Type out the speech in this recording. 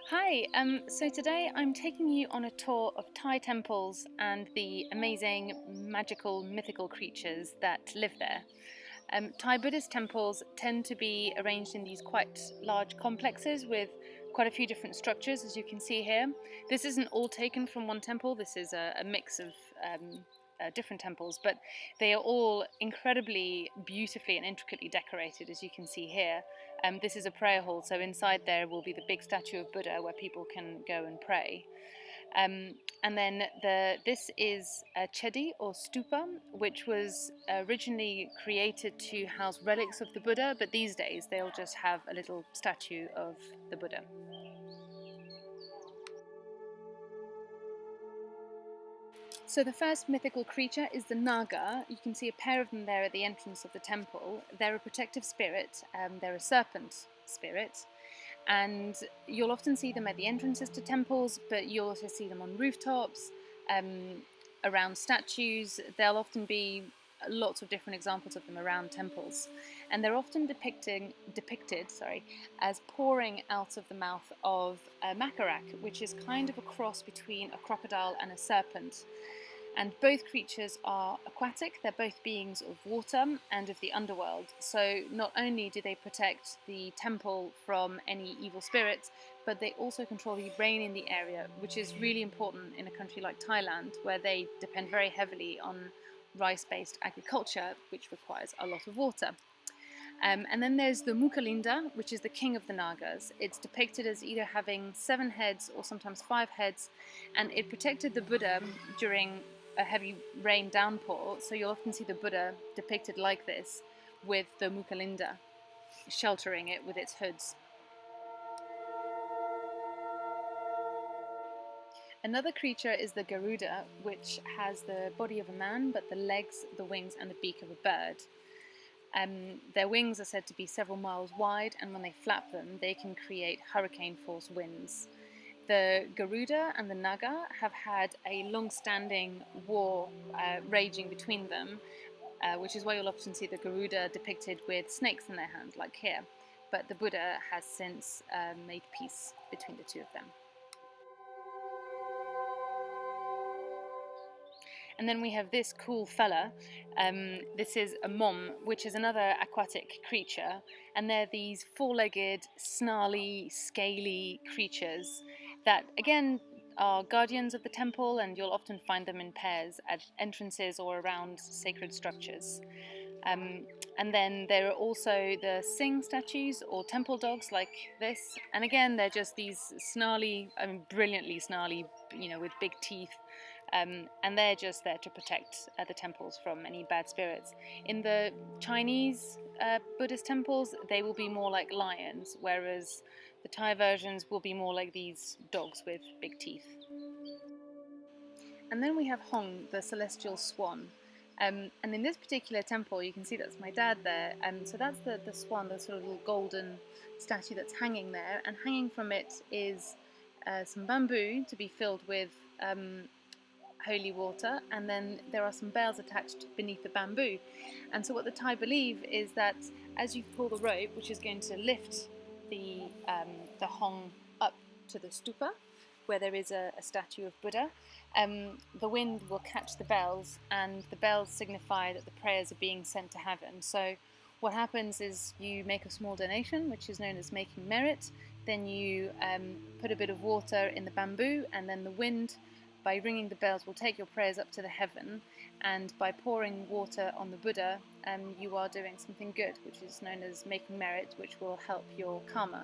Hi, so today I'm taking you on a tour of Thai temples and the amazing, magical, mythical creatures that live there. Thai Buddhist temples tend to be arranged in these quite large complexes with quite a few different structures, as you can see here. This isn't all taken from one temple, this is a mix of different temples, but they are all incredibly beautifully and intricately decorated, as you can see here. This is a prayer hall, so inside there will be the big statue of Buddha where people can go and pray. And then this is a chedi or stupa, which was originally created to house relics of the Buddha, but these days they'll just have a little statue of the Buddha. So the first mythical creature is the Naga. You can see a pair of them there at the entrance of the temple. They're a protective spirit, they're a serpent spirit, and you'll often see them at the entrances to temples, but you'll also see them on rooftops, around statues. There'll often be lots of different examples of them around temples, and they're often depicted as pouring out of the mouth of a macaque, which is kind of a cross between a crocodile and a serpent. And both creatures are aquatic, they're both beings of water and of the underworld. So not only do they protect the temple from any evil spirits, but they also control the rain in the area, which is really important in a country like Thailand, where they depend very heavily on rice-based agriculture, which requires a lot of water. And then there's the Mukalinda, which is the king of the Nagas. It's depicted as either having 7 heads or sometimes 5 heads, and it protected the Buddha during a heavy rain downpour. So you'll often see the Buddha depicted like this, with the Mukalinda sheltering it with its hoods. Another creature is the Garuda, which has the body of a man, but the legs, the wings, and the beak of a bird. Their wings are said to be several miles wide, and when they flap them, they can create hurricane-force winds. The Garuda and the Naga have had a long-standing war raging between them, which is why you'll often see the Garuda depicted with snakes in their hand, like here. But the Buddha has since made peace between the two of them. And then we have this cool fella. This is a mom, which is another aquatic creature. And they're these 4-legged, snarly, scaly creatures that, again, are guardians of the temple, and you'll often find them in pairs at entrances or around sacred structures. And then there are also the Sing statues or temple dogs like this. And again, they're just these snarly, brilliantly snarly, with big teeth. And they're just there to protect the temples from any bad spirits. In the Chinese Buddhist temples, they will be more like lions, whereas the Thai versions will be more like these dogs with big teeth. And then we have Hong, the celestial swan. And in this particular temple, you can see that's my dad there. So that's the swan, the sort of little golden statue that's hanging there. And hanging from it is some bamboo to be filled with holy water, and then there are some bells attached beneath the bamboo. And so what the Thai believe is that as you pull the rope, which is going to lift the Hong up to the stupa, where there is a statue of Buddha, the wind will catch the bells, and the bells signify that the prayers are being sent to heaven. So what happens is you make a small donation, which is known as making merit, then you put a bit of water in the bamboo, and then the wind, by ringing the bells, will take your prayers up to the heaven, and by pouring water on the Buddha, you are doing something good, which is known as making merit, which will help your karma.